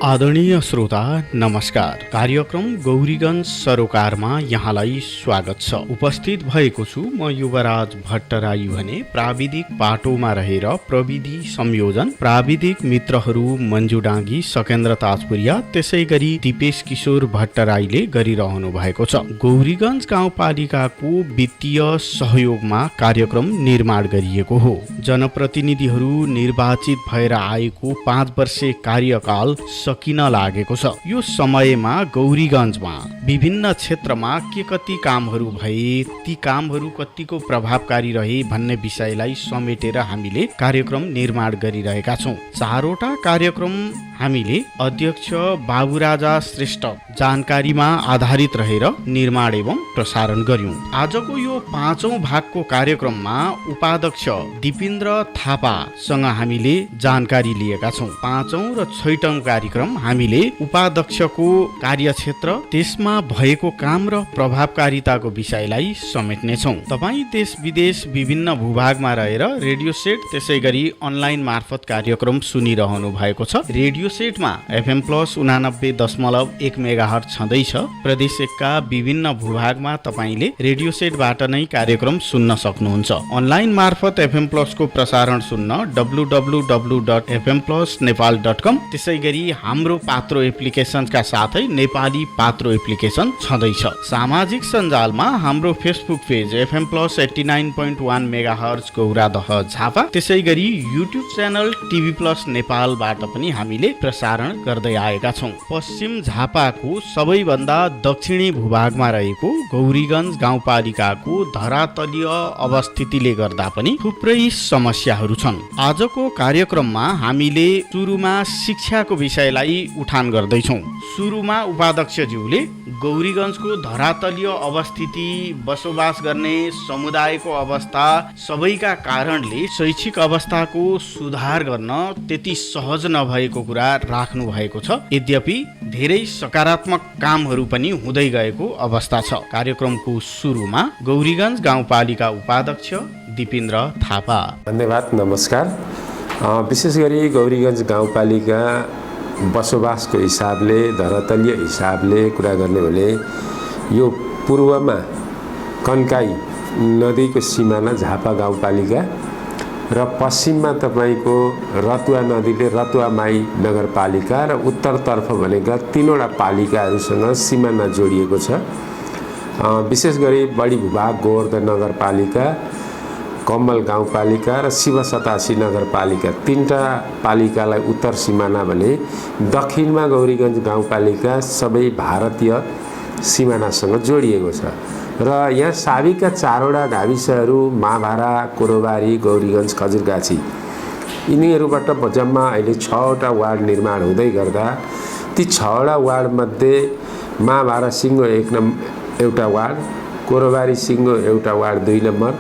आदरणीय श्रोता नमस्कार। कार्यक्रम गौरीगञ्ज सरोकारमा यहाँलाई स्वागत छ। उपस्थित भएको छु म युवराज भट्टराई भने प्राविधिक बाटोमा रहेर प्रविधि संयोजन प्राविधिक मित्रहरू मञ्जु डाँगी, सकेन्द्र ताजपुरिया, त्यसै गरी दिपेश किशोर भट्टराईले गरिरहनु भएको छ। गौरीगञ्ज गाउँपालिकाको वित्तीय सहयोगमा कार्यक्रम निर्माण गरिएको हो। जनप्रतिनिधिहरू निर्वाचित भएर आएको 5 वर्षे कार्यकाल सकिन लागेको छ। यो समयमा गौरीगञ्जमा विभिन्न क्षेत्रमा के कति कामहरू भए, ती कामहरू कतिको प्रभावकारी रहे भन्ने विषयलाई समेटेर हामीले कार्यक्रम निर्माण गरिरहेका छौँ। 4वटा कार्यक्रम हामीले अध्यक्ष बाबुराजा श्रेष्ठ जानकारीमा आधारित रहेर निर्माण एवं प्रसारण गर्यौं। आजको यो 5औं भागको कार्यक्रममा उपाध्यक्ष दिपेन्द्र थापासँग हामीले जानकारी लिएका छौँ। 5औं र 6औं कार्यक्रम हामीले उपाध्यक्षको कार्यक्षेत्र, त्यसमा भएको काम र प्रभावकारिताको विषयलाई समेट्नेछौँ। तपाईँ देश विदेश विभिन्न भूभागमा रहेर रेडियो सेट त्यसै गरी अनलाइन मार्फत कार्यक्रम सुनिरहनु भएको छ। रेडियो सेटमा FM प्लस 89.1 मेगाहर्ज छँदैछ। प्रदेश 1 का विभिन्न भूभागमा तपाईले रेडियो सेटबाट नै कार्यक्रम सुन्न सक्नुहुन्छ। अनलाइन मार्फत FM प्लस को प्रसारण सुन्न www.fmplusnepal.com, त्यसै गरी हाम्रो पात्रो एप्लिकेशनका साथै नेपाली पात्रो एप्लिकेशन छँदैछ। सामाजिक सञ्जालमा हाम्रो Facebook page FM plus 89.1 megahertz Gauradaha Jhapa, त्यसै गरी युट्युब च्यानल टिभी प्लस नेपालबाट पनि हामीले प्रसारण गर्दै आएका छौँ। पश्चिम झापाको सबैभन्दा दक्षिणी भूभागमा रहेको गौरीगञ्ज गाउँपालिकाको धरातलीय अवस्थितिले गर्दा पनि थुप्रै समस्याहरू छन्। आजको कार्यक्रममा हामीले सुरुमा शिक्षाको विषयलाई उठान गर्दैछौँ। सुरुमा उपाध्यक्षज्यूले गौरीगञ्जको धरातलीय अवस्थिति, बसोबास गर्ने समुदायको अवस्था, सबैका कारणले शैक्षिक अवस्थाको सुधार गर्न त्यति सहज नभएको कुरा राख्नु भएको छ। यद्यपि धेरै सकारात्मक कामहरू पनि हुँदै गएको अवस्था छ। कार्यक्रमको सुरुमा गौरीगञ्ज गाउँपालिका उपाध्यक्ष दिपेन्द्र थापा। धन्यवाद, नमस्कार। विशेष गरी गौरीगञ्ज गाउँपालिका बसोबासको हिसाबले, धरातलीय हिसाबले कुरा गर्ने भने यो पूर्वमा कन्काई नदीको सिमाना झापा गाउँपालिका र पश्चिममा तपाईको रतुवा नदीले रतुवा माई नगरपालिका र उत्तरतर्फ भनेका 3वटा पालिकाहरूसँग सिमाना जोडिएको छ। विशेष गरी बढी भूभाग गोवर्धन नगरपालिका, कम्मल गाउँपालिका र शिव सतासी नगरपालिका, 3टा पालिकालाई उत्तर सिमाना भने दक्षिणमा गौरीगञ्ज गाउँपालिका सबै भारतीय सिमानासँग जोडिएको छ। र यहाँ साविका 4वटा गाविसहरू महाभारा, कोरोबारी, गौरीगञ्ज, खजुरगाछी, यिनीहरूबाट जम्मा अहिले 6वटा वार्ड निर्माण हुँदै गर्दा ती 6वटा वार्डमध्ये महाभारा सिङ्गो एउटा वार्ड, कोरोबारी सिङ्गो एउटा वार्ड 2 नम्बर,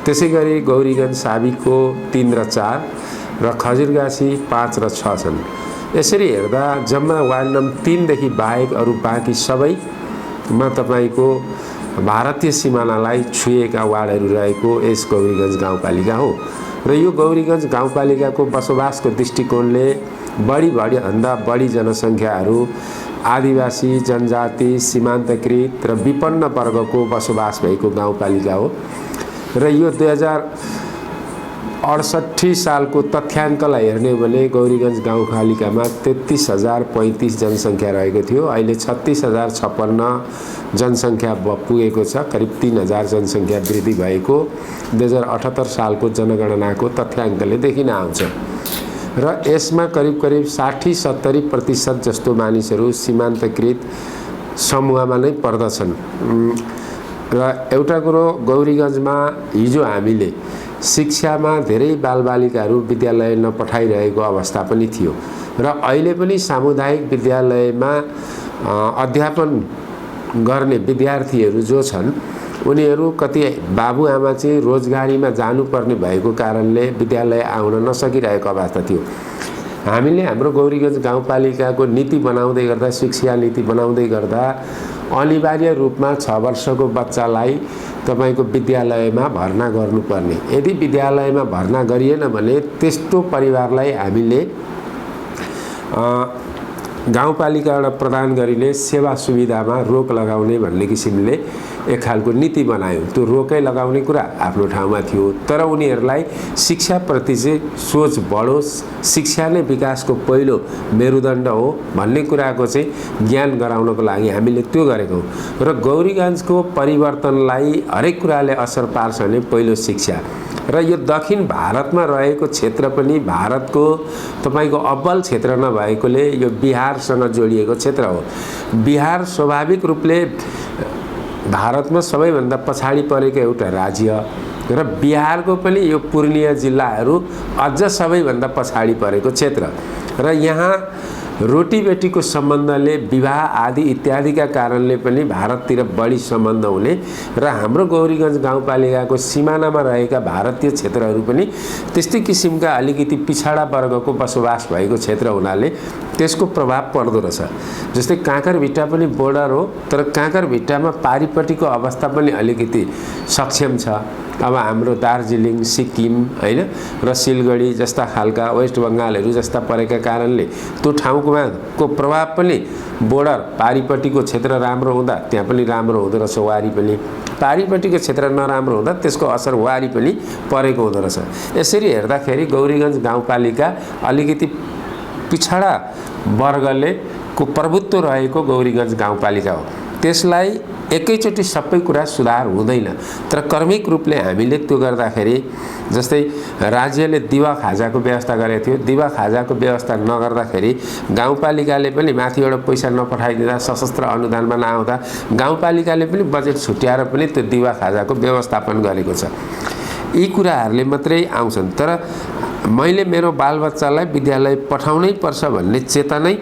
त्यसै गरी गौरीगञ्ज साविकको 3 र 4 र खजुरगाछी 5 र 6 छन्। यसरी हेर्दा जम्मा वार्ड नम्बर 3 देखि बाहेक अरू बाँकी सबैमा तपाईको भारतीय सिमानालाई छुएका वार्डहरू रहेको यस गौरीगञ्ज गाउँपालिका हो। र यो गौरीगञ्ज गाउँपालिकाको बसोबासको दृष्टिकोणले भन्दा बढी जनसङ्ख्याहरू आदिवासी, जनजाति, सीमान्तकृत र विपन्न वर्गको बसोबास भएको गाउँपालिका हो। र यो 2068 सालको तथ्याङ्कलाई हेर्ने हो भने गौरीगञ्ज गाउँपालिकामा 33,035 जनसङ्ख्या रहेको थियो। अहिले 36,056 जनसङ्ख्या पुगेको छ। करिब 3,000 जनसङ्ख्या वृद्धि भएको 2078 सालको जनगणनाको तथ्याङ्कले देखिन आउँछ। र यसमा करिब 60-70% जस्तो मानिसहरू सीमान्तकृत समूहमा नै पर्दछन्। र एउटा कुरो, गौरीगञ्जमा हिजो हामीले शिक्षामा धेरै बालबालिकाहरू विद्यालय नपठाइरहेको अवस्था पनि थियो र अहिले पनि सामुदायिक विद्यालयमा अध्यापन गर्ने विद्यार्थीहरू जो छन् उनीहरू कति बाबुआमा चाहिँ रोजगारीमा जानुपर्ने भएको कारणले विद्यालय आउन नसकिरहेको अवस्था थियो। हामीले हाम्रो गौरीगञ्ज गाउँपालिकाको नीति बनाउँदै गर्दा, शिक्षा नीति बनाउँदै गर्दा अनिवार्य रूपमा 6 वर्षको बच्चालाई तपाईको विद्यालयमा भर्ना गर्नुपर्ने। यदि विद्यालयमा भर्ना गरिएन भने त्यस्तो परिवारलाई हामीले गाउँपालिकाबाट प्रदान गरिने सेवा सुविधामा रोक लगाउने भन्ने किसिमले एक खालको नीति बनायो। त्यो रोकै लगाउने कुरा आफ्नो ठाउँमा थियो, तर उनीहरूलाई शिक्षाप्रति चाहिँ सोच बढोस्, शिक्षा नै विकासको पहिलो मेरुदण्ड हो भन्ने कुराको चाहिँ ज्ञान गराउनको लागि हामीले त्यो गरेको र गौरीगञ्जको परिवर्तनलाई हरेक कुराले असर पार्छ भने पहिलो शिक्षा र यो दक्षिण भारतमा रहेको क्षेत्र पनि भारतको तपाईको अब्बल क्षेत्र नभएकोले यो बिहारसँग जोडिएको क्षेत्र हो। बिहार स्वाभाविक रूपले भारतमा सबैभन्दा पछाडि परेको एउटा राज्य र बिहारको पनि यो पूर्णिया जिल्लाहरू अझ सबैभन्दा पछाडि परेको क्षेत्र र यहाँ रोटीबेटीको सम्बन्धले विवाह आदि इत्यादिका कारणले पनि भारततिर बढी सम्बन्ध हुने र हाम्रो गौरीगञ्ज गाउँपालिकाको सिमानामा रहेका भारतीय क्षेत्रहरू पनि त्यस्तै किसिमका अलिकति पिछाडा वर्गको बसोबास भएको क्षेत्र हुनाले त्यसको प्रभाव पर्दो रहेछ। जस्तै काँकरभिट्टा पनि बोर्डर हो, तर काँकरभिट्टामा पारिपट्टिको अवस्था पनि अलिकति सक्षम छ। अब हाम्रो दार्जिलिङ, सिक्किम हैन र सिलगढी जस्ता खालका वेस्ट बङ्गालहरू जस्ता परेका कारणले त्यो ठाउँमा को प्रभाव पनि बोर्डर पारिपट्टिको क्षेत्र राम्रो हुँदा त्यहाँ पनि राम्रो हुँदो रहेछ, वारी पनि पारिपट्टिको क्षेत्र नराम्रो हुँदा त्यसको असर वारी पनि परेको हुँदो रहेछ। यसरी हेर्दाखेरि गौरीगञ्ज गाउँपालिका अलिकति पिछडा वर्गले को प्रभुत्व रहेको गौरीगञ्ज गाउँपालिका हो। त्यसलाई एकैचोटि सबै कुरा सुधार हुँदैन, तर क्रमिक रूपले हामीले त्यो गर्दाखेरि जस्तै राज्यले दिवा खाजाको व्यवस्था गरेको थियो, दिवा खाजाको व्यवस्था नगर्दाखेरि गाउँपालिकाले पनि माथिबाट पैसा नपठाइदिँदा सशस्त्र अनुदानमा नआउँदा गाउँपालिकाले पनि बजेट छुट्याएर पनि त्यो दिवा खाजाको व्यवस्थापन गरेको छ। यी कुराहरूले मात्रै आउँछन्, तर मैले मेरो बालबच्चालाई विद्यालय पठाउनै पर्छ भन्ने चेतनै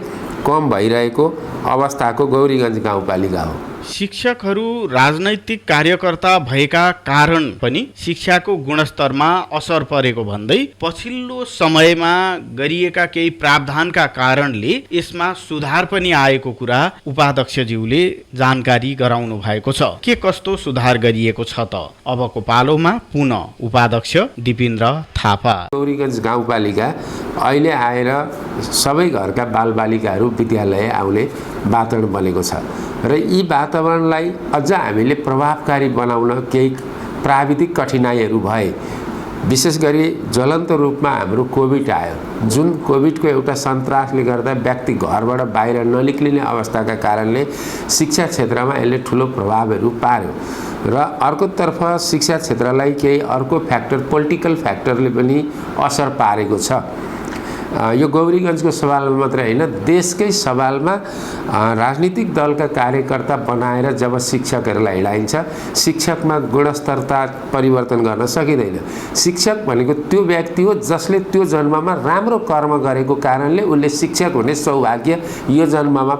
कम भइरहेको अवस्थाको गौरीगञ्ज गाउँपालिका हो। शिक्षकहरू राजनैतिक कार्यकर्ता भएका कारण पनि शिक्षाको गुणस्तरमा असर परेको भन्दै पछिल्लो समयमा गरिएका केही प्रावधानका कारणले यसमा सुधार पनि आएको कुरा उपाध्यक्षज्यूले जानकारी गराउनु भएको छ। के कस्तो सुधार गरिएको छ त? अबको पालोमा पुनः उपाध्यक्ष दिपेन्द्र थापा। गौरीगञ्ज गाउँपालिका अहिले आएर सबै घरका बालबालिकाहरू विद्यालय आउने वातावरण बनेको छ र यी वातावरणलाई अझ हामीले प्रभावकारी बनाउन केही प्राविधिक कठिनाइहरू भए। विशेष गरी ज्वलन्त रूपमा हाम्रो कोभिड आयो, जुन कोभिडको एउटा सन्तासले गर्दा व्यक्ति घरबाट बाहिर ननिक्लिने अवस्थाका कारणले शिक्षा क्षेत्रमा यसले ठुलो प्रभावहरू पार्यो र अर्कोतर्फ शिक्षा क्षेत्रलाई केही अर्को फ्याक्टर पोलिटिकल फ्याक्टरले पनि असर पारेको छ। यो गौरीगञ्जको सवालमा मात्रै होइन, देशकै सवालमा राजनीतिक दलका कार्यकर्ता बनाएर जब शिक्षकहरूलाई हिँडाइन्छ, शिक्षकमा गुणस्तरता परिवर्तन गर्न सकिँदैन। शिक्षक भनेको त्यो व्यक्ति हो जसले त्यो जन्ममा राम्रो कर्म गरेको कारणले उसले शिक्षक हुने सौभाग्य यो जन्ममा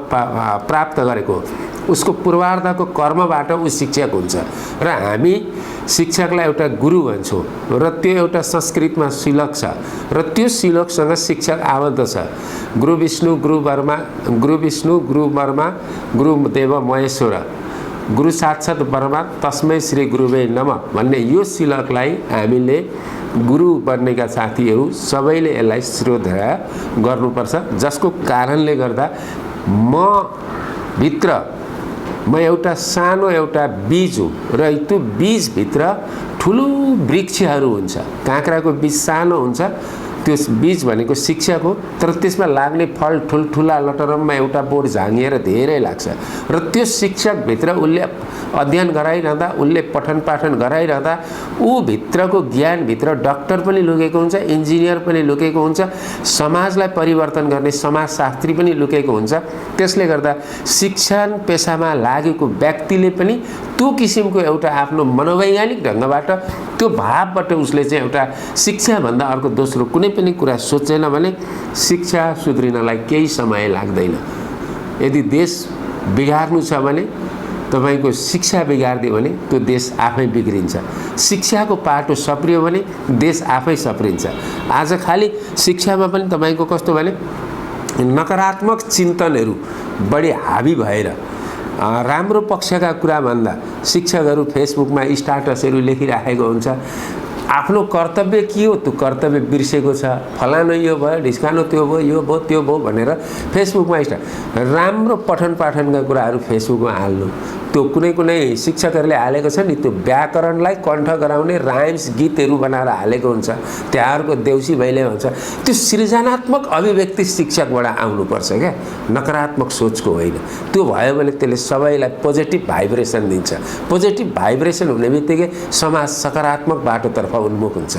प्राप्त गरेको हो। उसको पूर्वार्धको कर्मबाट ऊ शिक्षक हुन्छ र हामी शिक्षकलाई एउटा गुरु भन्छौँ र त्यो एउटा संस्कृतमा श्लोक छ र त्यो श्लोकसँग शिक्षक आबद्ध छ। गुरु विष्णु गुरु ब्रह्मा गुरु देव महेश्वर गुरु साक्षात् ब्रह्मा तस्मै श्री गुरुवे नमः भन्ने यो श्लोकलाई हामीले गुरु बन्नेका साथीहरू सबैले यसलाई श्रद्धा गर्नुपर्छ, जसको कारणले गर्दा म एउटा सानो एउटा बीज हो र त्यो बीजभित्र ठुलो वृक्षहरू हुन्छ। काँक्राको बीज सानो हुन्छ, त्यो बीज भनेको शिक्षक हो, तर त्यसमा लाग्ने फल ठुल्ठुला लटरममा एउटा बोट झाँगिएर धेरै लाग्छ र त्यो शिक्षकभित्र उसले अध्ययन गराइरहँदा, उसले पठन पाठन गराइरहँदा ऊ भित्रको ज्ञानभित्र डाक्टर पनि लुकेको हुन्छ, इन्जिनियर पनि लुकेको हुन्छ, समाजलाई परिवर्तन गर्ने समाजशास्त्री पनि लुकेको हुन्छ। त्यसले गर्दा शिक्षण पेसामा लागेको व्यक्तिले पनि त्यो किसिमको एउटा आफ्नो मनोवैज्ञानिक ढङ्गबाट त्यो भावबाट उसले चाहिँ एउटा शिक्षाभन्दा अर्को दोस्रो कुनै पनि कुरा सोचेन भने शिक्षा सुध्रिनलाई केही समय लाग्दैन। यदि देश बिगार्नु छ भने तपाईको शिक्षा बिगार्दियो भने त्यो देश आफै बिग्रिन्छ। शिक्षाको पाटो सप्रियो भने देश आफै सप्रिन्छ। आज खाली शिक्षामा पनि तपाईको कस्तो भने नकारात्मक चिन्तनहरू बढी हावी भएर राम्रो पक्षका कुरा भन्दा शिक्षकहरू फेसबुकमा स्ट्याटसहरू लेखिराखेको हुन्छ, आफ्नो कर्तव्य के हो त्यो कर्तव्य बिर्सेको छ। फलानु यो भयो, ढिस्कानु त्यो भयो, यो भयो त्यो भयो भनेर फेसबुकमा राम्रो पठन पाठनका कुराहरू फेसबुकमा हाल्नु। त्यो कुनै कुनै शिक्षकहरूले हालेको छ नि, त्यो व्याकरणलाई कण्ठ गराउने राइम्स गीतहरू बनाएर हालेको हुन्छ, त्यहाँहरूको देउसी भैले हुन्छ। त्यो सृजनात्मक अभिव्यक्ति शिक्षकबाट आउनुपर्छ क्या, नकारात्मक सोचको होइन। त्यो भयो भने त्यसले सबैलाई पोजिटिभ भाइब्रेसन दिन्छ। पोजिटिभ भाइब्रेसन हुने बित्तिकै समाज सकारात्मक बाटोतर्फ उन्मुख हुन्छ।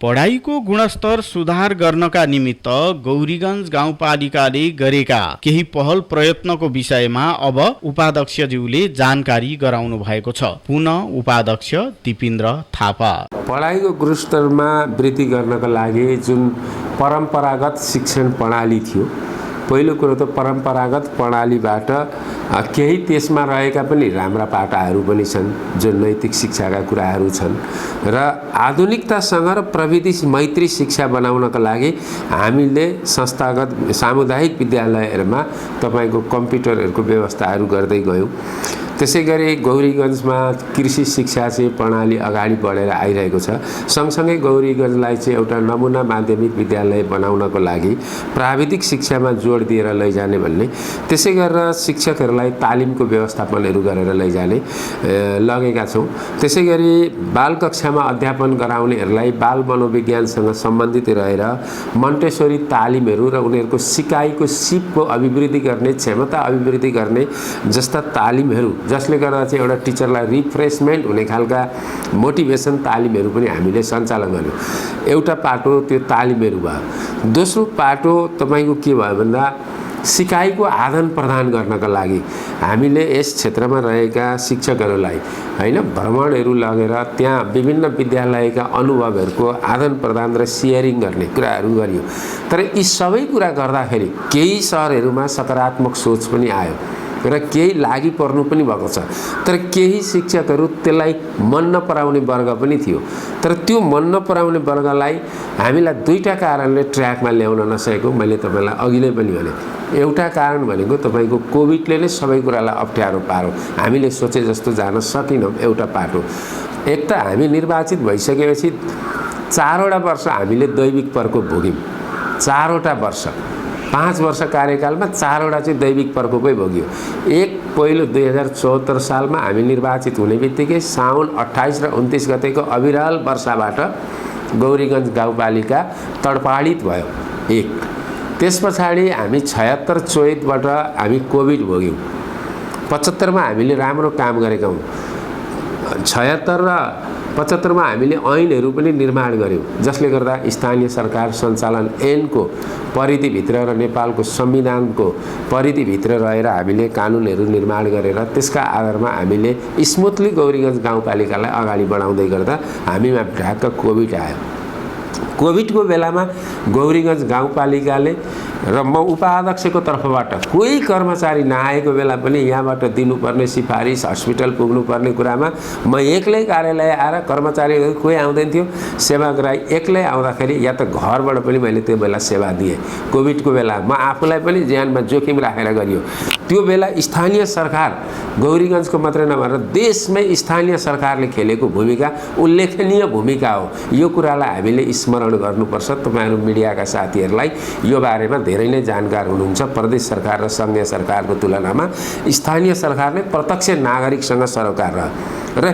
पढाइको गुणस्तर सुधार गर्नका निमित्त गौरीगञ्ज गाउँपालिकाले गरेका केही पहल प्रयत्नको विषयमा अब उपाध्यक्षज्यूले जानकारी गराउनु भएको छ। पुनः उपाध्यक्ष दिपेन्द्र थापा। पढाइको गुणस्तरमा वृद्धि गर्नका लागि जुन परम्परागत शिक्षण प्रणाली थियो, पहिलो कुरो त परम्परागत प्रणालीबाट केही त्यसमा रहेका पनि राम्रा पाटाहरू पनि छन्, जो नैतिक शिक्षाका कुराहरू छन्, र आधुनिकतासँग र प्रविधि मैत्री शिक्षा बनाउनका लागि हामीले संस्थागत सामुदायिक विद्यालयहरूमा तपाईँको कम्प्युटरहरूको व्यवस्थाहरू गर्दै गयौँ। त्यसै गरी गौरीगञ्जमा कृषि शिक्षा चाहिँ प्रणाली अगाडि बढेर आइरहेको छ। सँगसँगै गौरीगञ्जलाई चाहिँ एउटा नमुना माध्यमिक विद्यालय बनाउनको लागि प्राविधिक शिक्षामा जोड दिएर लैजाने भन्ने, त्यसै गरेर शिक्षकहरूलाई तालिमको व्यवस्थापनहरू गरेर लैजाने लगेका छौँ। त्यसै गरी बाल कक्षामा अध्यापन गराउनेहरूलाई बाल मनोविज्ञानसँग सम्बन्धित रहेर मन्टेसोरी तालिमहरू र उनीहरूको सिकाइको सिपको अभिवृद्धि गर्ने, क्षमता अभिवृद्धि गर्ने जस्ता तालिमहरू, जसले गर्दा चाहिँ एउटा टिचरलाई रिफ्रेसमेन्ट हुने खालका मोटिभेसन तालिमहरू पनि हामीले सञ्चालन गर्यौँ। एउटा पाटो त्यो तालिमहरू भयो। दोस्रो पाटो तपाईँको के भयो भन्दा सिकाइको आदान प्रदान गर्नका लागि हामीले यस क्षेत्रमा रहेका शिक्षकहरूलाई होइन भ्रमणहरू लगेर त्यहाँ विभिन्न विद्यालयका अनुभवहरूको आदान प्रदान र सेयरिङ गर्ने कुराहरू गरियो। तर यी सबै कुरा गर्दाखेरि केही सहरहरूमा सकारात्मक सोच पनि आयो र केही लागि पर्नु पनि भएको छ। तर केही शिक्षकहरू त्यसलाई मन नपराउने वर्ग पनि थियो। तर त्यो मन नपराउने वर्गलाई हामीलाई दुईटा कारणले ट्र्याकमा ल्याउन नसकेको मैले तपाईँलाई अघि नै पनि भने। एउटा कारण भनेको तपाईँको कोभिडले नै सबै कुरालाई अप्ठ्यारो पारो, हामीले सोचे जस्तो जान सकिनौँ। एउटा पाटो, एक त हामी निर्वाचित भइसकेपछि 4वटा वर्ष हामीले दैविक प्रकोप भोग्यौँ। 4वटा वर्ष, 5 वर्ष कार्यकालमा 4वटा चाहिँ दैविक प्रकोपै भोग्यो। एक पहिलो 2074 सालमा हामी निर्वाचित हुने बित्तिकै साउन 28 र 29 गतेको अविरल वर्षाबाट गौरीगञ्ज गाउँपालिका तडपाडित भयो। एक त्यस पछाडि हामी 76 चैतबाट हामी कोभिड भोग्यौँ। 75 मा हामीले राम्रो काम गरेका हौँ। 76 र 75 मा हामीले ऐनहरू पनि निर्माण गर्यौँ, जसले गर्दा स्थानीय सरकार सञ्चालन ऐनको परिधिभित्र र नेपालको संविधानको परिधिभित्र रहेर हामीले कानुनहरू निर्माण गरेर त्यसका आधारमा हामीले स्मुथली गौरीगञ्ज गाउँपालिकालाई अगाडि बढाउँदै गर्दा हामीमा ढाक्क कोभिड आयो। कोभिडको बेलामा गौरीगञ्ज गाउँपालिकाले र म उपाध्यक्षको तर्फबाट कोही कर्मचारी नआएको बेला पनि यहाँबाट दिनुपर्ने सिफारिस, हस्पिटल पुग्नुपर्ने कुरामा म एक्लै कार्यालय आएर कर्मचारीहरू कोही आउँदैन थियो, सेवाग्राही एक्लै आउँदाखेरि या त घरबाट पनि मैले त्यो बेला सेवा दिएँ। कोभिडको बेला म आफूलाई पनि ज्यानमा जोखिम राखेर गरियो। त्यो बेला स्थानीय सरकार गौरीगञ्जको मात्रै नभएर देशमै स्थानीय सरकारले खेलेको भूमिका उल्लेखनीय भूमिका हो। यो कुरालाई हामीले स्मरण गर्नुपर्छ। तपाईहरू मिडियाका साथीहरूलाई यो बारेमा धेरै नै जानकार हुनुहुन्छ। प्रदेश सरकार र संघीय सरकारको तुलनामा स्थानीय सरकार नै प्रत्यक्ष नागरिकसँग सरोकार र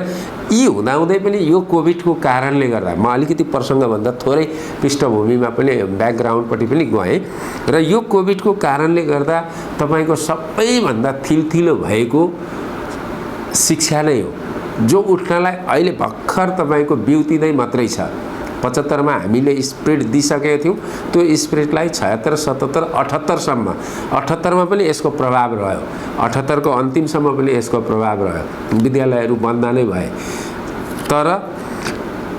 यी हुँदाहुँदै पनि यो कोभिडको कारणले गर्दा म अलिकति प्रसङ्गभन्दा थोरै पृष्ठभूमिमा पनि ब्याकग्राउन्डपट्टि पनि गएँ र यो कोभिडको कारणले गर्दा तपाईँको सबैभन्दा थिलथिलो भएको शिक्षा नै हो, जो उठ्नलाई अहिले भर्खर तपाईँको बिउतिँदै मात्रै छ। 75 मा हामीले स्प्रिड दिइसकेका थियौँ। त्यो स्प्रिडलाई 76, 77, 78 सम्म, 78 मा पनि यसको प्रभाव रह्यो। 78 को अन्तिमसम्म पनि यसको प्रभाव रह्यो। विद्यालयहरू बन्द नै भए। तर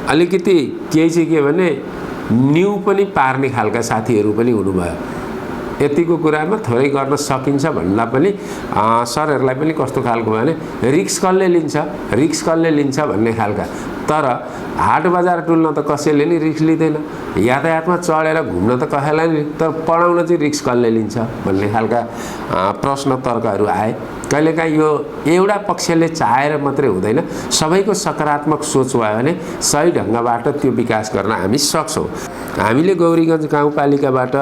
अलिकति केही चाहिँ के भने न्यू पनि पार्ने खालका साथीहरू पनि हुनुभयो। यतिको कुरामा थोरै गर्न सकिन्छ भन्दा पनि सरहरूलाई पनि कस्तो खालको भने रिक्स कसले लिन्छ भन्ने खालका तर हाट बजार डुल्न त कसैले नि रिस्क लिँदैन, यातायातमा चढेर घुम्न त कसैलाई नि, तर पढाउन चाहिँ रिस्क कसले लिन्छ भन्ने खालका प्रश्न तर्कहरू आए। कहिलेकाहीँ यो एउटा पक्षले चाहेर मात्रै हुँदैन, सबैको सकारात्मक सोच भयो भने सही ढङ्गबाट त्यो विकास गर्न हामी सक्छौँ। हामीले गौरीगञ्ज गाउँपालिकाबाट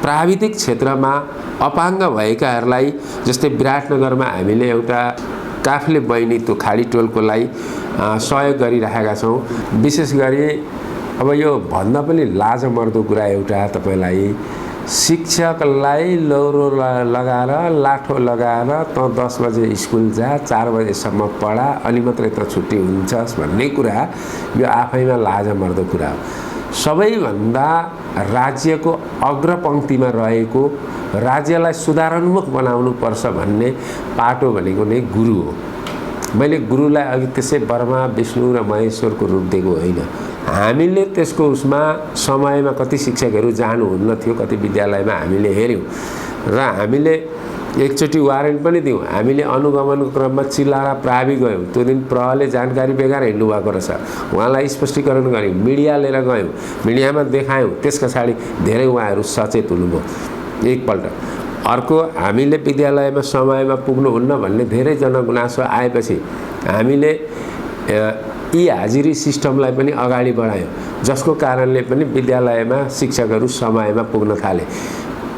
प्राविधिक क्षेत्रमा अपाङ्ग भएकाहरूलाई, जस्तै विराटनगरमा हामीले एउटा काफ्ले बहिनी त्यो खाडी टोलकोलाई सहयोग गरिरहेका छौँ। विशेष गरी अब यो भन्दा पनि लाजमर्दो कुरा एउटा तपाईँलाई, शिक्षकलाई लौरो लगाएर लाठो लगाएर त 10 बजे स्कुल जा, 4 बजेसम्म पढा, अनि मात्रै त छुट्टी हुन्छ भन्ने कुरा यो आफैमा लाजमर्दो कुरा हो। सबैभन्दा राज्यको अग्रपङ्क्तिमा रहेको, राज्यलाई सुधारोन्मुख बनाउनुपर्छ भन्ने पाटो भनेको नै गुरु हो। मैले गुरुलाई अघि त्यसै ब्रह्मा विष्णु र महेश्वरको रूप दिएको होइन। हामीले त्यसको उसमा समयमा कति शिक्षकहरू जानुहुन्न थियो, कति विद्यालयमा हामीले हेऱ्यौँ र हामीले एकचोटि वारेन्ट पनि दियौँ। हामीले अनुगमनको क्रममा चिल्लाएर प्रावि गयौँ, त्यो दिन प्रहले जानकारी बेगर हिँड्नु भएको रहेछ, उहाँलाई स्पष्टीकरण गऱ्यौँ, मिडिया लिएर गयौँ, मिडियामा देखायौँ। त्यस पछाडि धेरै उहाँहरू सचेत हुनुभयो एकपल्ट। अर्को, हामीले विद्यालयमा समयमा पुग्नुहुन्न भन्ने धेरैजना गुनासो आएपछि हामीले यी हाजिरी सिस्टमलाई पनि अगाडि बढायौँ, जसको कारणले पनि विद्यालयमा शिक्षकहरू समयमा पुग्न थाले।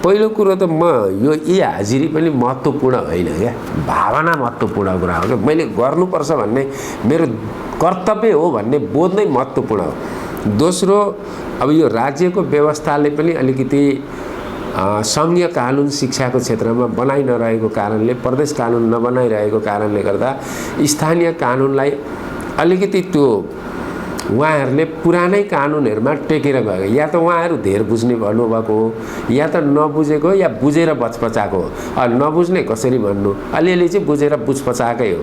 पहिलो कुरो त यो यी हाजिरी पनि महत्त्वपूर्ण होइन क्या, भावना महत्त्वपूर्ण कुरा हो क्या। मैले गर्नुपर्छ भन्ने मेरो कर्तव्य हो भन्ने बोध नै महत्त्वपूर्ण हो। दोस्रो, अब यो राज्यको व्यवस्थाले पनि अलिकति सङ्घीय कानुन शिक्षाको क्षेत्रमा बनाइ नरहेको कारणले, प्रदेश कानुन नबनाइरहेको कारणले गर्दा स्थानीय कानुनलाई अलिकति त्यो उहाँहरूले पुरानै कानुनहरूमा टेकेर गयो। या त उहाँहरू धेर बुझ्ने भन्नुभएको हो, या त नबुझेको या बुझेर बचपचाएको हो। नबुझ्ने कसरी भन्नु, अलिअलि चाहिँ बुझेर बुझपचाएकै हो।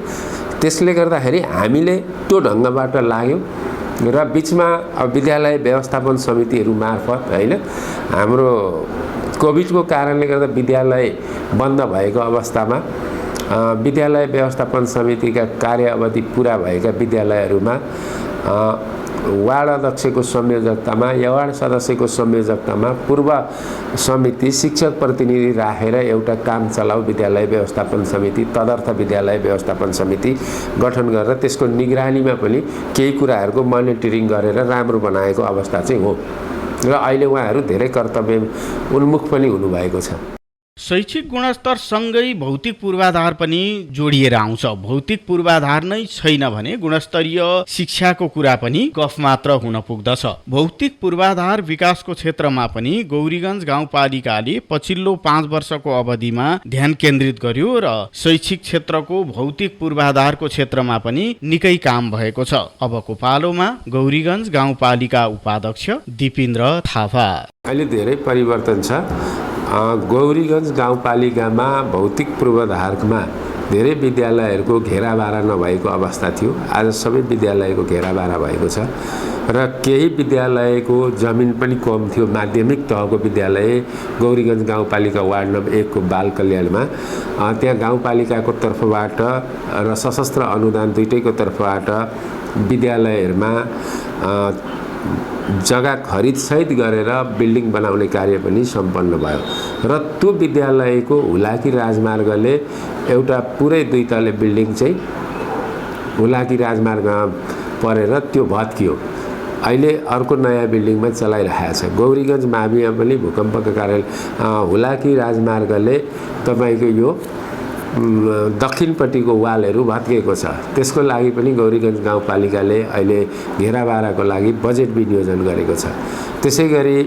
त्यसले गर्दाखेरि हामीले त्यो ढङ्गबाट लाग्यौँ र बिचमा विद्यालय व्यवस्थापन समितिहरू मार्फत होइन, हाम्रो कोभिडको कारणले गर्दा विद्यालय बन्द भएको अवस्थामा विद्यालय व्यवस्थापन समितिका कार्य अवधि पुरा भएका विद्यालयहरूमा वार्ड अध्यक्षको संयोजकतामा या वार्ड सदस्यको संयोजकतामा पूर्व समिति शिक्षक प्रतिनिधि राखेर एउटा काम चलाउ विद्यालय व्यवस्थापन समिति, तदर्थ विद्यालय व्यवस्थापन समिति गठन गरेर त्यसको निगरानीमा पनि केही कुराहरूको मोनिटरिङ गरेर राम्रो बनाएको अवस्था चाहिँ हो र अहिले उहाँहरू धेरै कर्तव्य उन्मुख पनि हुनुभएको छ। शैक्षिक गुणस्तर सँगै भौतिक पूर्वाधार पनि जोडिएर आउँछ। भौतिक पूर्वाधार नै छैन भने गुणस्तरीय शिक्षाको कुरा पनि गफ मात्र हुन पुग्दछ। भौतिक पूर्वाधार विकासको क्षेत्रमा पनि गौरीगञ्ज गाउँपालिकाले पछिल्लो 5 वर्षको अवधिमा ध्यान केन्द्रित गर्यो र शैक्षिक क्षेत्रको भौतिक पूर्वाधारको क्षेत्रमा पनि निकै काम भएको छ। अबको पालोमा गौरीगञ्ज गाउँपालिका उपाध्यक्ष दिपेन्द्र थापा। अहिले धेरै परिवर्तन छ। गौरीगञ्ज गाउँपालिकामा भौतिक पूर्वाधारमा धेरै विद्यालयहरूको घेराबारा नभएको अवस्था थियो। आज सबै विद्यालयको घेराबारा भएको छ र केही विद्यालयको जमिन पनि कम थियो। माध्यमिक तहको विद्यालय गौरीगञ्ज गाउँपालिका वार्ड नम्बर 1 को बाल कल्याणमा त्यहाँ गाउँपालिकाको तर्फबाट र सशस्त्र अनुदान दुईटैको तर्फबाट विद्यालयहरूमा जग्गा खरिदसहित गरेर बिल्डिङ बनाउने कार्य पनि सम्पन्न भयो र त्यो विद्यालयको हुलाकी राजमार्गले एउटा पुरै 2 तले बिल्डिङ चाहिँ हुलाकी राजमार्गमा परेर त्यो भत्कियो। अहिले अर्को नयाँ बिल्डिङमा चलाइरहेको छ। गौरीगञ्ज माविमा पनि भूकम्पका कारण हुलाकी राजमार्गले तपाईँको यो दक्षिणपट्टिको वालहरू भत्किएको छ। त्यसको लागि पनि गौरीगञ्ज गाउँपालिकाले अहिले घेराबाराको लागि बजेट विनियोजन गरेको छ। त्यसै गरी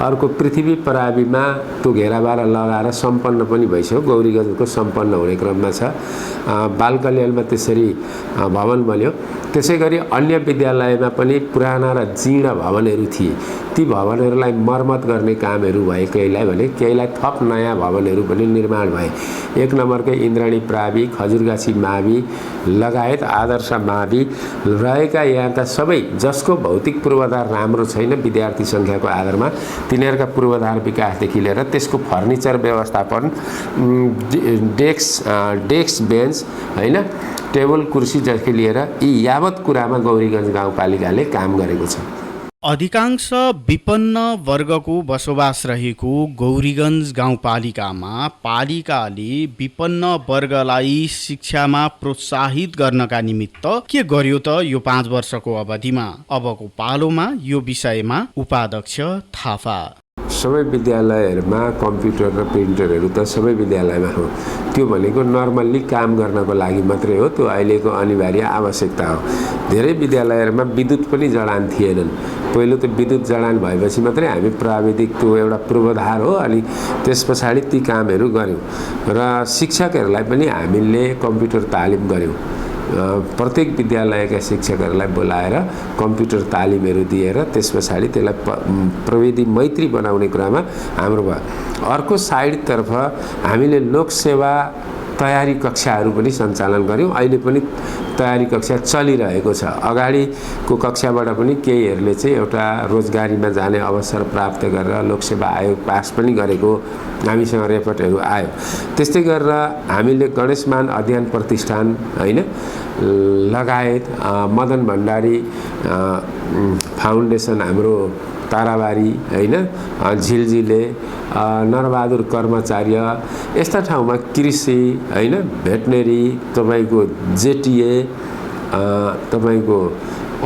अर्को पृथ्वी पराबीमा त्यो घेराबारा लगाएर सम्पन्न पनि भइसक्यो, गौरीगञ्जको सम्पन्न हुने क्रममा छ। बाल कल्याणमा त्यसरी भवन बन्यो। त्यसै गरी अन्य विद्यालयमा पनि पुराना र जीर्ण भवनहरू थिए, ती भवनहरूलाई मर्मत गर्ने कामहरू भए केहीलाई भने, केहीलाई थप नयाँ भवनहरू पनि निर्माण भए। 1 नम्बरकै इन्द्राणी प्रावि, खजुरगाछी मावि लगायत आदर्श मावि रहेका यहाँका सबै जसको भौतिक पूर्वाधार राम्रो छैन, विद्यार्थी सङ्ख्या जनसङ्ख्याको आधारमा तिनीहरूका पूर्वाधार विकासदेखि लिएर त्यसको फर्निचर व्यवस्थापन, डेस्क बेन्च होइन, टेबल कुर्सीदेखि लिएर यी यावत कुरामा गौरीगञ्ज गाउँपालिकाले काम गरेको छ। अधिकांश विपन्न वर्गको बसोबास रहेको गौरीगञ्ज गाउँपालिकामा पालिकाले विपन्न वर्गलाई शिक्षामा प्रोत्साहित गर्नका निमित्त के गर्यो त यो 5 वर्षको अवधिमा? अबको पालोमा यो विषयमा उपाध्यक्ष थापा। सबै विद्यालयहरूमा कम्प्युटर र प्रिन्टरहरू त सबै विद्यालयमा हो। त्यो भनेको नर्मल्ली काम गर्नको लागि मात्रै हो, त्यो अहिलेको अनिवार्य आवश्यकता हो। धेरै विद्यालयहरूमा विद्युत पनि जडान थिएनन्। पहिलो त विद्युत जडान भएपछि मात्रै हामी प्राविधिक त्यो एउटा पूर्वाधार हो, अनि त्यस पछाडि ती कामहरू गऱ्यौँ र शिक्षकहरूलाई पनि हामीले कम्प्युटर तालिम गऱ्यौँ। प्रत्येक विद्यालयका शिक्षकहरूलाई बोलाएर कम्प्युटर तालिमहरू दिएर त्यस पछाडि त्यसलाई प्रविधि मैत्री बनाउने कुरामा हाम्रो भयो। अर्को साइडतर्फ हामीले लोकसेवा तयारी कक्षाहरू पनि सञ्चालन गऱ्यौँ। अहिले पनि तयारी कक्षा चलिरहेको छ। अगाडिको कक्षाबाट पनि केहीहरूले चाहिँ एउटा रोजगारीमा जाने अवसर प्राप्त गरेर लोकसेवा आयोग पास पनि गरेको हामीसँग रेपोर्टहरू आयो। त्यस्तै गरेर हामीले गणेशमान अध्ययन प्रतिष्ठान होइन लगायत मदन भण्डारी फाउन्डेसन हाम्रो ताराबारी होइन, झिलझिले, नरबहादुर कर्मचार्य, यस्ता ठाउँमा कृषि होइन, भेटनेरी, तपाईँको जेटिए, तपाईँको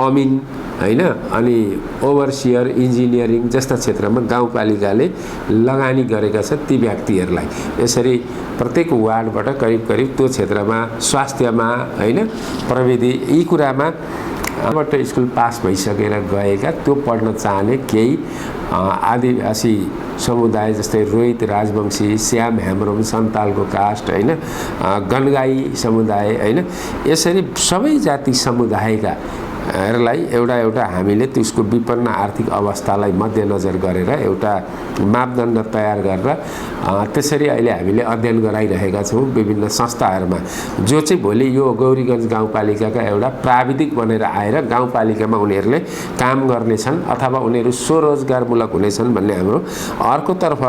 अमिन होइन, अनि ओभरसियर इन्जिनियरिङ जस्ता क्षेत्रमा गाउँपालिकाले लगानी गरेका छन् ती व्यक्तिहरूलाई। यसरी प्रत्येक वार्डबाट करिब करिब त्यो क्षेत्रमा स्वास्थ्यमा होइन, प्रविधि यी कुरामा बाट स्कुल पास भइसकेर गएका त्यो पढ्न चाहने केही आदिवासी समुदाय जस्तै रोहित राजवंशी, श्याम हेम्ब्रम सन्तालको कास्ट होइन, गनगाई समुदाय होइन, यसरी सबै जाति समुदायका हरूलाई एउटा हामीले त्यसको विपन्न आर्थिक अवस्थालाई मध्यनजर गरेर एउटा मापदण्ड तयार गरेर त्यसरी अहिले हामीले अध्ययन गराइरहेका छौँ विभिन्न संस्थाहरूमा, जो चाहिँ भोलि यो गौरीगञ्ज गाउँपालिकाका एउटा प्राविधिक बनेर आएर गाउँपालिकामा उनीहरूले काम गर्नेछन् अथवा उनीहरू स्वरोजगारमूलक हुनेछन् भन्ने हाम्रो। अर्कोतर्फ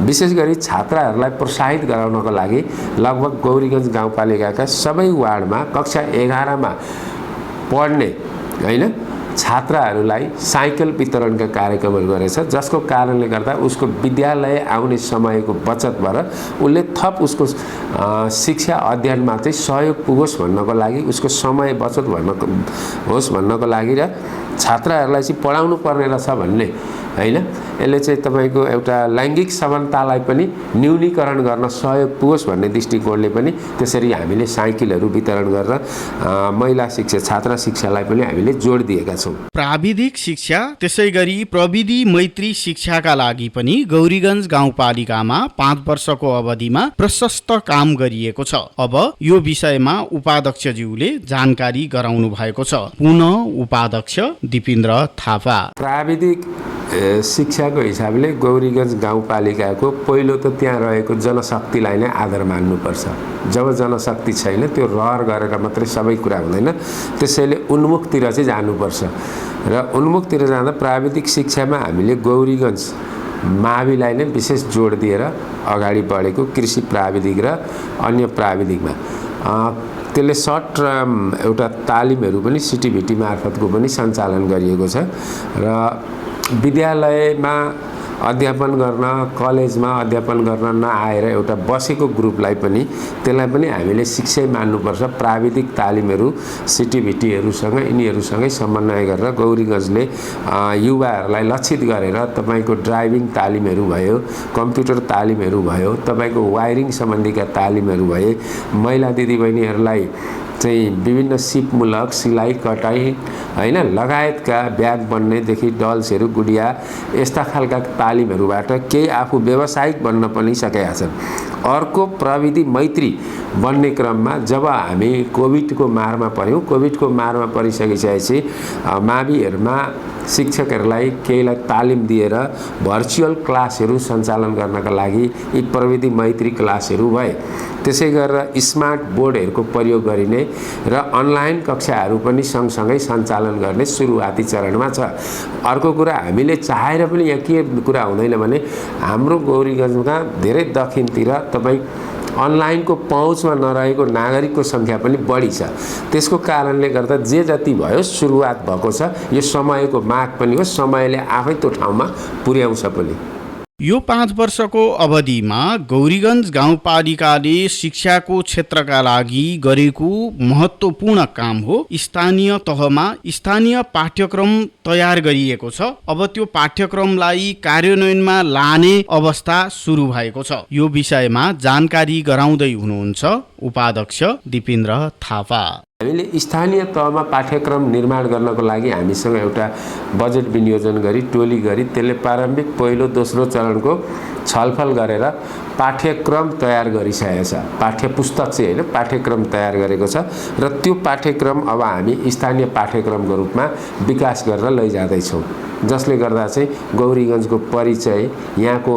विशेष गरी छात्राहरूलाई प्रोत्साहित गराउनको लागि लगभग गौरीगञ्ज गाउँपालिकाका सबै वार्डमा कक्षा 11मा पढ्ने होइन छात्राहरूलाई साइकल वितरणका कार्यक्रमहरू गरेछ, जसको कारणले गर्दा उसको विद्यालय आउने समयको बचत भएर उसले थप उसको शिक्षा अध्ययनमा चाहिँ सहयोग पुगोस् भन्नको लागि, उसको समय बचत होस् भन्नको लागि र छात्राहरूलाई चाहिँ पढाउनु पर्ने रहेछ भन्ने होइन, यसले चाहिँ तपाईँको एउटा लैङ्गिक समानतालाई पनि न्यूनीकरण गर्न सहयोग पुगोस् भन्ने दृष्टिकोणले पनि त्यसरी हामीले साइकलहरू वितरण गरेर महिला शिक्षा छात्र शिक्षालाई पनि हामीले जोड दिएका छौँ। प्राविधिक शिक्षा त्यसै गरी प्रविधि मैत्री शिक्षाका लागि पनि गौरीगञ्ज गाउँपालिकामा 5 वर्षको अवधिमा प्रशस्त काम गरिएको छ। अब यो विषयमा उपाध्यक्षज्यूले जानकारी गराउनु भएको छ। पुनः उपाध्यक्ष दिपेन्द्र थापा। प्राविधिक शिक्षाको हिसाबले गौरीगञ्ज गाउँपालिकाको पहिलो त त्यहाँ रहेको जनशक्तिलाई नै आधार मान्नुपर्छ। जब जनशक्ति छैन त्यो रहर गरेर मात्रै सबै कुरा हुँदैन, त्यसैले उन्मुखतिर चाहिँ जानुपर्छ र उन्मुखतिर जाँदा प्राविधिक शिक्षामा हामीले गौरीगञ्ज माविलाई नै विशेष जोड दिएर अगाडि बढेको कृषि प्राविधिक र अन्य प्राविधिकमा त्यसले सर्ट टर्म एउटा तालिमहरू पनि सिटिभिटी मार्फतको पनि सञ्चालन गरिएको छ र विद्यालयमा अध्यापन गर्न कलेजमा अध्यापन गर्न नआएर एउटा बसेको ग्रुपलाई पनि त्यसलाई पनि हामीले शिक्षै मान्नुपर्छ। प्राविधिक तालिमहरू सिटिभिटीहरूसँग यिनीहरूसँगै समन्वय गरेर गौरीगञ्जले युवाहरूलाई लक्षित गरेर तपाईँको ड्राइभिङ तालिमहरू भयो, कम्प्युटर तालिमहरू भयो, तपाईँको वायरिङ सम्बन्धीका तालिमहरू भए, महिला दिदीबहिनीहरूलाई चाहिँ विभिन्न सिपमूलक सिलाइ कटाइ होइन लगायतका ब्याग बन्नेदेखि डल्सहरू गुडिया यस्ता खालका तालिमहरूबाट केही आफू व्यावसायिक बन्न पनि सकेका छन्। अर्को प्रविधि मैत्री बन्ने क्रममा जब हामी कोभिडको मारमा पर्यौँ, कोभिडको मारमा परिसकिसकेपछि माविहरूमा शिक्षकहरूलाई केहीलाई तालिम दिएर भर्चुअल क्लासहरू सञ्चालन गर्नका लागि यी प्रविधि मैत्री क्लासहरू भए। त्यसै गरेर स्मार्ट बोर्डहरूको प्रयोग गरिने र अनलाइन कक्षाहरू पनि सँगसँगै सञ्चालन गर्ने सुरुवाती चरणमा छ। अर्को कुरा, हामीले चाहेर पनि यहाँ के कुरा हुँदैन भने हाम्रो गौरीगञ्जमा धेरै दक्षिणतिर तपाईँ अनलाइनको पहुँचमा नरहेको नागरिकको सङ्ख्या पनि बढी छ। त्यसको कारणले गर्दा जे जति भयो सुरुवात भएको छ। यो समयको माग पनि हो, समयले आफै त्यो ठाउँमा पुर्याउँछ पनि। यो 5 वर्षको अवधिमा गौरीगञ्ज गाउँपालिकाले शिक्षाको क्षेत्रका लागि गरेको महत्त्वपूर्ण काम हो। स्थानीय तहमा स्थानीय पाठ्यक्रम तयार गरिएको छ। अब त्यो पाठ्यक्रमलाई कार्यान्वयनमा लाने अवस्था सुरु भएको छ। यो विषयमा जानकारी गराउँदै हुनुहुन्छ उपाध्यक्ष दिपेन्द्र थापा। हामीले स्थानीय तहमा पाठ्यक्रम निर्माण गर्नको लागि हामीसँग एउटा बजेट विनियोजन गरी टोली गरी त्यसले प्रारम्भिक पहिलो दोस्रो चरणको छलफल गरेर पाठ्यक्रम तयार गरिसकेको छ। पाठ्यपुस्तक चाहिँ होइन, पाठ्यक्रम तयार गरेको छ र त्यो पाठ्यक्रम अब हामी स्थानीय पाठ्यक्रमको रूपमा विकास गरेर लैजाँदैछौँ, जसले गर्दा चाहिँ गौरीगञ्जको परिचय, यहाँको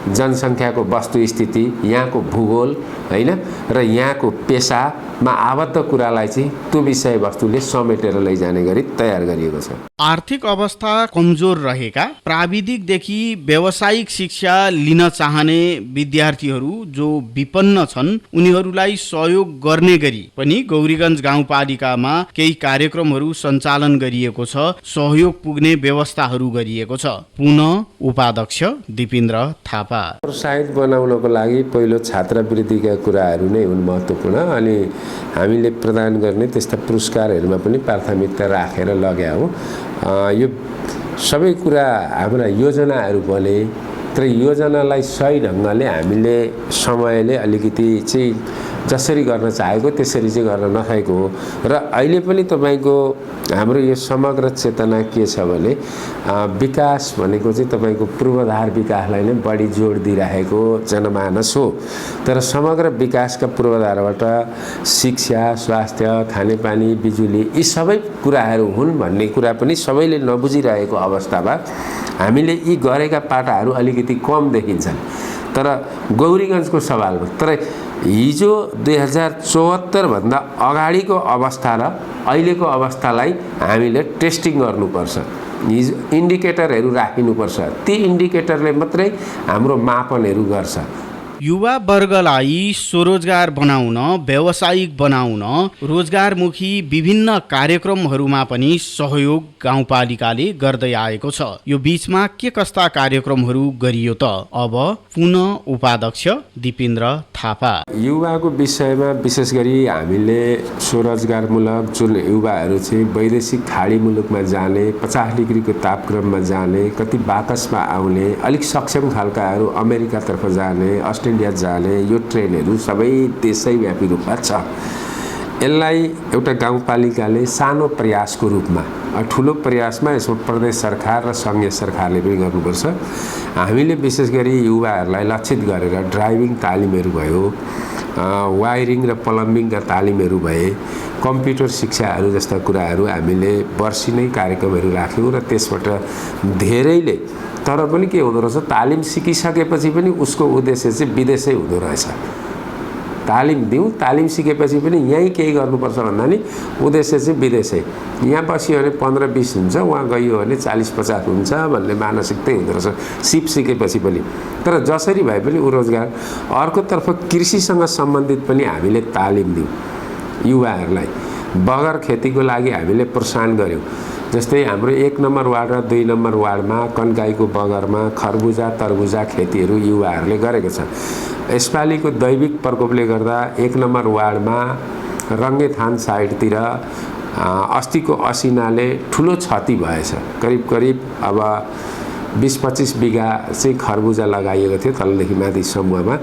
जनसङ्ख्याको वस्तुस्थिति, यहाँको भूगोल होइन र यहाँको पेसामा आबद्ध कुरालाई चाहिँ त्यो विषयवस्तुले समेटेर लैजाने गरी तयार गरिएको छ। आर्थिक अवस्था कमजोर रहेका, प्राविधिकदेखि व्यावसायिक शिक्षा लिन चाहने विद्यार्थीहरू जो विपन्न छन् उनीहरूलाई सहयोग गर्ने गरी पनि गौरीगञ्ज गाउँपालिकामा केही कार्यक्रमहरू सञ्चालन गरिएको छ। सहयोग पुग्ने व्यवस्थाहरू गरिएको छ। पुनः उपाध्यक्ष दिपेन्द्र थापा। प्रोत्साहित बनाउनको लागि पहिलो छात्रवृत्तिका कुराहरू नै हुन् महत्त्वपूर्ण। अनि हामीले प्रदान गर्ने त्यस्ता पुरस्कारहरूमा पनि प्राथमिकता राखेर लग्या हो। यो सबै कुरा हाम्रा योजनाहरू बने, तर योजनालाई सही ढङ्गले हामीले समयले अलिकति चाहिँ जसरी गर्न चाहेको त्यसरी चाहिँ गर्न नसकेको हो। र अहिले पनि तपाईँको हाम्रो यो समग्र चेतना के छ भने विकास भनेको चाहिँ तपाईँको पूर्वाधार विकासलाई नै बढी जोड दिइरहेको जनमानस हो। तर समग्र विकासका पूर्वाधारबाट शिक्षा, स्वास्थ्य, खानेपानी, बिजुली यी सबै कुराहरू हुन् भन्ने कुरा पनि सबैले नबुझिरहेको अवस्थामा हामीले यी गरेका पाटाहरू अलिकति कम देखिन्छन्। तर गौरीगञ्जको सवालमा तर हिजो 2074 भन्दा अगाडिको अवस्था र अहिलेको अवस्थालाई हामीले टेस्टिङ गर्नुपर्छ। हिजो इन्डिकेटरहरू राखिनुपर्छ। ती इन्डिकेटरले मात्रै हाम्रो मापनहरू गर्छ। युवा वर्गलाई स्वरोजगार बनाउन, व्यावसायिक बनाउन, रोजगारमुखी विभिन्न कार्यक्रमहरूमा पनि सहयोग गाउँपालिकाले गर्दै आएको छ। यो बीचमा के कस्ता कार्यक्रमहरू गरियो त? अब पुनः उपाध्यक्ष दिपेन्द्र थापा। युवाको विषयमा विशेष गरी हामीले स्वरोजगारमूलक जुन युवाहरू चाहिँ वैदेशिक खाडी मुलुकमा जाने, 50 डिग्रीको तापक्रममा जाने, कति बाकसमा आउने, अलिक सक्षम खालकाहरू अमेरिकातर्फ जाने, अस्ट्रेलिया जाने, यो ट्रेनहरू सबै देशैव्यापी रूपमा छ। यसलाई एउटा गाउँपालिकाले सानो प्रयासको रूपमा, ठुलो प्रयासमा यसमा प्रदेश सरकार र सङ्घीय सरकारले पनि गर्नुपर्छ। हामीले विशेष गरी युवाहरूलाई लक्षित गरेर ड्राइभिङ तालिमहरू भयो, वायरिङ र प्लम्बिङका तालिमहरू भए, कम्प्युटर शिक्षाहरू जस्ता कुराहरू हामीले वर्षी नै कार्यक्रमहरू राख्यौँ र त्यसबाट धेरैले, तर पनि के हुँदो रहेछ, तालिम सिकिसकेपछि पनि उसको उद्देश्य चाहिँ विदेशै हुँदो रहेछ। तालिम दिउँ, तालिम सिकेपछि पनि यहीँ केही गर्नुपर्छ भन्दा नि उद्देश्य चाहिँ विदेशै। यहाँ बस्यो भने 15-20 हुन्छ, वहाँ गइयो भने 40-50 हुन्छ भन्ने मानसिकतै हुँदो रहेछ सिप सिकेपछि पनि। तर जसरी भए पनि ऊ रोजगार। अर्कोतर्फ कृषिसँग सम्बन्धित पनि हामीले तालिम दिउँ युवाहरूलाई। बगर खेतीको लागि हामीले प्रोत्साहन गऱ्यौँ। जस्तै हाम्रो 1 नम्बर वार्ड र 2 नम्बर वार्डमा कन्काईको बगरमा खरबुजा तरबुजा खेतीहरू युवाहरूले गरेको छ। यसपालिको दैविक प्रकोपले गर्दा 1 नम्बर वार्डमा रङ्गेथान साइडतिर अस्तिको असिनाले ठुलो क्षति भएछ। करिब अब 20-25 बिघा चाहिँ खरबुजा लगाइएको थियो तलदेखि माथि समूहमा,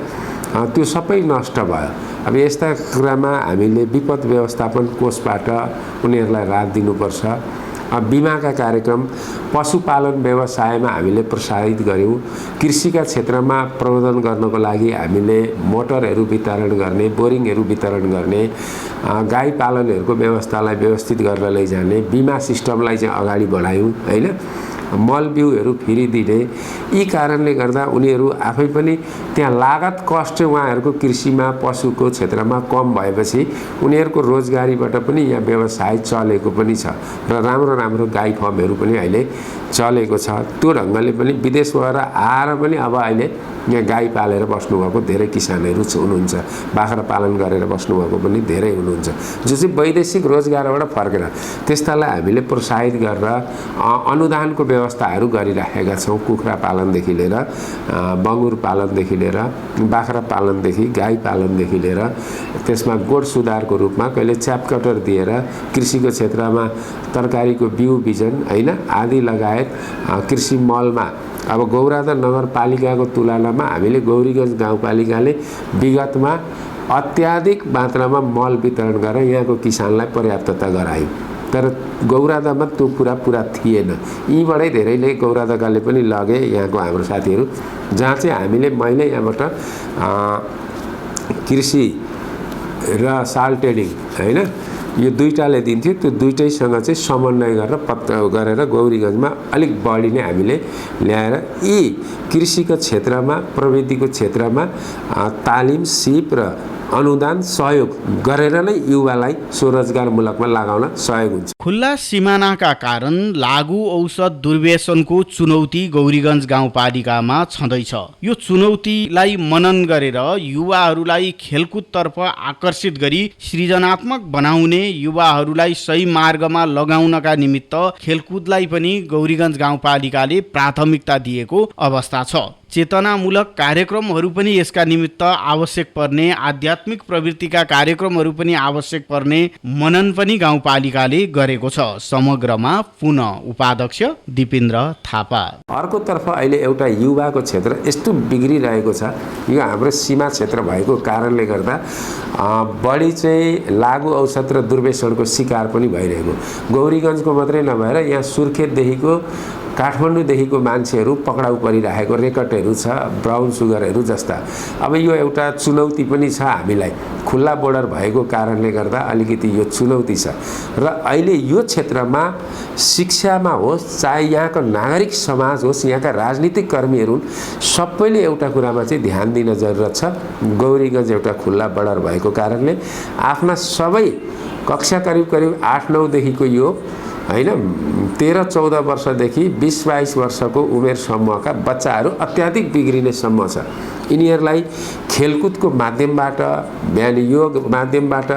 त्यो सबै नष्ट भयो। अब यस्ता कुरामा हामीले विपद व्यवस्थापन कोषबाट उनीहरूलाई राहत दिनुपर्छ। बिमाका कार्यक्रम, पशुपालन व्यवसायमा हामीले प्रोत्साहित गऱ्यौँ। कृषिका क्षेत्रमा प्रवर्धन गर्नको लागि हामीले मोटरहरू वितरण गर्ने, बोरिङहरू वितरण गर्ने, गाई पालनहरूको व्यवस्थालाई व्यवस्थित गरेर लैजाने, बिमा सिस्टमलाई चाहिँ अगाडि बढायौँ हैन। मल बिउहरू फ्री दिने, यी कारणले गर्दा उनीहरू आफै पनि त्यहाँ लागत कस्ट चाहिँ उहाँहरूको कृषिमा पशुको क्षेत्रमा कम भएपछि उनीहरूको रोजगारीबाट पनि यहाँ व्यवसाय चलेको पनि छ र राम्रो राम्रो गाई फर्महरू पनि अहिले चलेको छ। त्यो ढङ्गले पनि विदेश गएर आएर पनि अब अहिले यहाँ गाई पालेर बस्नुभएको धेरै किसानहरू हुनुहुन्छ, बाख्रा पालन गरेर बस्नुभएको पनि धेरै हुनुहुन्छ, जो चाहिँ वैदेशिक रोजगारबाट फर्केर। त्यस्तालाई हामीले प्रोत्साहित गरेर अनुदानको व्यवस्थाहरू गरिराखेका छौँ। कुखुरा पालनदेखि लिएर बङ्गुर पालनदेखि लिएर बाख्रा पालनदेखि गाई पालनदेखि लिएर त्यसमा गोठ सुधारको रूपमा कहिले च्यापकटर दिएर कृषिको क्षेत्रमा तरकारीको बिउ बिजन हैन आदि लगायत कृषि मलमा अब गौरादर नगरपालिकाको तुलनामा हामीले गौरीगञ्ज गाउँपालिकाले विगतमा अत्याधिक मात्रामा मल वितरण गरेर यहाँको किसानलाई पर्याप्तता गरायौँ। तर गौरादामा त्यो कुरा पुरा थिएन। यीबाटै धेरैले गौरादाकाले पनि लगे यहाँको हाम्रो साथीहरू, जहाँ चाहिँ हामीले मैले यहाँबाट कृषि र साल ट्रेडिङ हैन यो दुईटाले दिन्थ्यो। त्यो दुईटैसँग चाहिँ समन्वय गरेर गौरीगञ्जमा अलिक बढी नै हामीले ल्याएर यी कृषिको क्षेत्रमा प्रविधिको क्षेत्रमा तालिम सिप र अनुदान सहयोग गरेर नै युवालाई स्वरोजगारमूलकमा लगाउन सहयोग हुन्छ। खुल्ला सिमानाका कारण लागु औषध दुर्व्यसनको चुनौती गौरीगञ्ज गाउँपालिकामा छँदैछ। यो चुनौतीलाई मनन गरेर युवाहरूलाई खेलकुदतर्फ आकर्षित गरी सृजनात्मक बनाउने, युवाहरूलाई सही मार्गमा लगाउनका निमित्त खेलकुदलाई पनि गौरीगञ्ज गाउँपालिकाले प्राथमिकता दिएको अवस्था छ। चेतनामूलक कार्यक्रमहरू पनि यसका निमित्त आवश्यक पर्ने, आध्यात्मिक प्रवृत्तिका कार्यक्रमहरू पनि आवश्यक पर्ने मनन पनि गाउँपालिकाले गरेको छ। समग्रमा पुनः उपाध्यक्ष दिपेन्द्र थापा। अर्कोतर्फ अहिले एउटा युवाको क्षेत्र यस्तो बिग्रिरहेको छ, यो हाम्रो सीमा क्षेत्र भएको कारणले गर्दा बढी चाहिँ लागु औषध र दुर्व्यसनको शिकार पनि भइरहेको। गौरीगञ्जको मात्रै नभएर यहाँ सुर्खेतदेखिको काठमाडौँदेखिको मान्छेहरू पक्राउ परिरहेको रेकर्डहरू छ, ब्राउन सुगरहरू जस्ता। अब यो एउटा चुनौती पनि छ हामीलाई, खुल्ला बोर्डर भएको कारणले गर्दा अलिकति यो चुनौती छ। र अहिले यो क्षेत्रमा शिक्षामा होस्, चाहे यहाँको नागरिक समाज होस्, यहाँका राजनीतिक कर्मीहरू सबैले एउटा कुरामा चाहिँ ध्यान दिन जरुरत छ। गौरीगञ्ज एउटा खुल्ला बोर्डर भएको कारणले आफ्ना सबै कक्षा करिब 8-9 देखिको यो हैन 13-14 वर्षदेखि 20-22 वर्षको उमेर समूहका बच्चाहरू अत्याधिक बिग्रिने सम्म छ। यिनीहरूलाई खेलकुदको माध्यमबाट, बिहान योग माध्यमबाट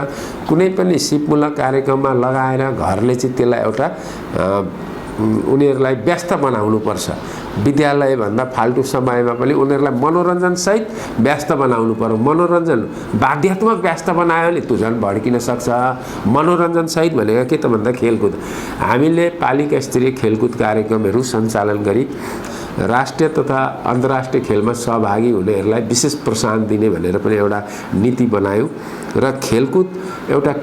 कुनै पनि सिपमूलक कार्यक्रममा लगाएर घरले चाहिँ त्यसलाई एउटा उनीहरूलाई व्यस्त बनाउनुपर्छ। विद्यालयभन्दा फाल्टु समयमा पनि उनीहरूलाई मनोरञ्जनसहित व्यस्त बनाउनु पर्यो। मनोरञ्जन बाध्यात्मक व्यस्त बनायो भने त्यो झन् भड्किन सक्छ। मनोरञ्जनसहित भनेको के त भन्दा खेलकुद। हामीले पालिका स्तरीय खेलकुद कार्यक्रमहरू सञ्चालन गरी राष्ट्रिय तथा अन्तर्राष्ट्रिय खेलमा सहभागी हुनेहरूलाई विशेष प्रोत्साहन दिने भनेर पनि एउटा नीति बनायौँ र खेलकुद एउटा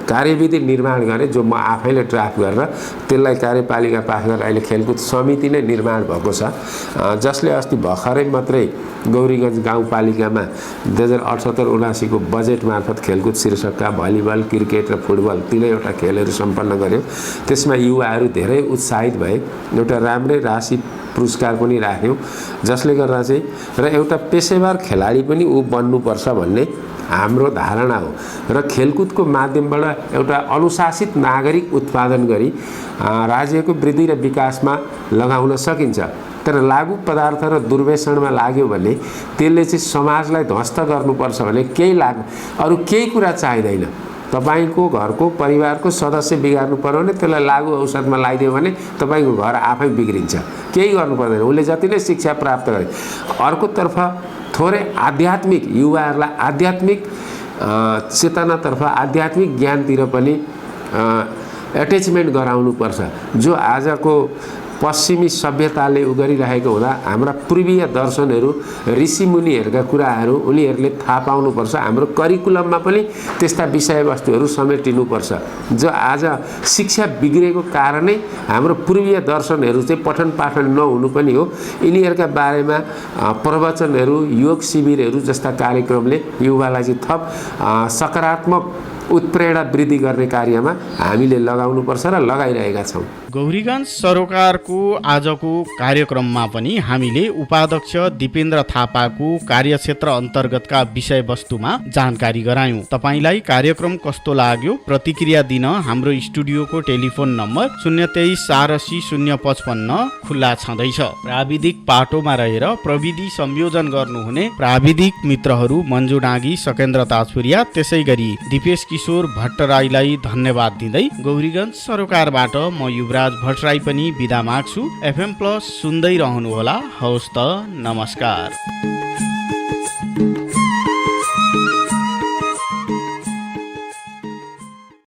कार्यविधि निर्माण गरेँ, जो म आफैले ड्राफ्ट गरेर त्यसलाई कार्यपालिका पास गरेर अहिले खेलकुद समिति नै निर्माण भएको छ, जसले अस्ति भर्खरै मात्रै गौरीगञ्ज गाउँपालिकामा 2078-79 को बजेट मार्फत खेलकुद शीर्षकका भलिबल, क्रिकेट र फुटबल तीनैवटा खेलहरू सम्पन्न गर्यो। त्यसमा युवाहरू धेरै उत्साहित भए। एउटा राम्रै राशि पुरस्कार पनि राख्यौँ, जसले गर्दा चाहिँ र एउटा पेशेवर खेलाडी पनि ऊ बन्नुपर्छ भन्ने हाम्रो धारणा हो। र खेलकुदको माध्यमबाट एउटा अनुशासित नागरिक उत्पादन गरी राज्यको वृद्धि र विकासमा लगाउन सकिन्छ। तर लागु पदार्थ र दुर्व्यसनमा लाग्यो भने त्यसले चाहिँ समाजलाई ध्वस्त गर्नुपर्छ भने अरू केही कुरा चाहिँदैन। तपाईको घरको परिवारको सदस्य बिगार्नु पर्यो भने त्यसलाई लागु औषधमा लगाइदियो भने तपाईको घर आफै बिग्रिन्छ। केही गर्नु पर्दैन, उसले जति नै शिक्षा प्राप्त गरे। अर्कोतर्फ थोरै आध्यात्मिक युवाहरूलाई आध्यात्मिक चेतनातर्फ, आध्यात्मिक ज्ञानतिर पनि एट्याचमेन्ट गराउनुपर्छ। जो आजको पश्चिमी सभ्यताले उ गरिरहेको हुँदा हाम्रा पूर्वीय दर्शनहरू ऋषिमुनिहरूका कुराहरू उनीहरूले थाहा पाउनुपर्छ। हाम्रो करिकुलममा पनि त्यस्ता विषयवस्तुहरू समेटिनुपर्छ। जो आज शिक्षा बिग्रेको कारणै हाम्रो पूर्वीय दर्शनहरू चाहिँ पठन पाठन नहुनु पनि हो। यिनीहरूका बारेमा प्रवचनहरू, योग शिविरहरू जस्ता कार्यक्रमले युवालाई चाहिँ थप सकारात्मक उत्प्रेरणा वृद्धि गर्ने कार्यमा हामीले लगाउनुपर्छ र लगाइरहेका छौँ। गौरीगञ्ज सरोकारको आजको कार्यक्रममा पनि हामीले उपाध्यक्ष दिपेन्द्र थापाको कार्यक्षेत्र अन्तर्गतका विषयवस्तुमा जानकारी गरायौँ। तपाईलाई कार्यक्रम कस्तो लाग्यो प्रतिक्रिया दिन हाम्रो स्टुडियोको टेलिफोन नम्बर 023 84 055 खुल्ला छँदैछ। प्राविधिक पाटोमा रहेर प्रविधि संयोजन गर्नुहुने प्राविधिक मित्रहरू मन्जु डाँगी, सकेन्द्र ताजपुरिया, त्यसै गरी दिपेश किशोर भट्टराईलाई धन्यवाद दिँदै गौरीगञ्ज सरोकारबाट म युवराज भट्टराई पनि बिदा माग्छु। FM+ सुन्दै रहनुहोला। हवस् त, नमस्कार।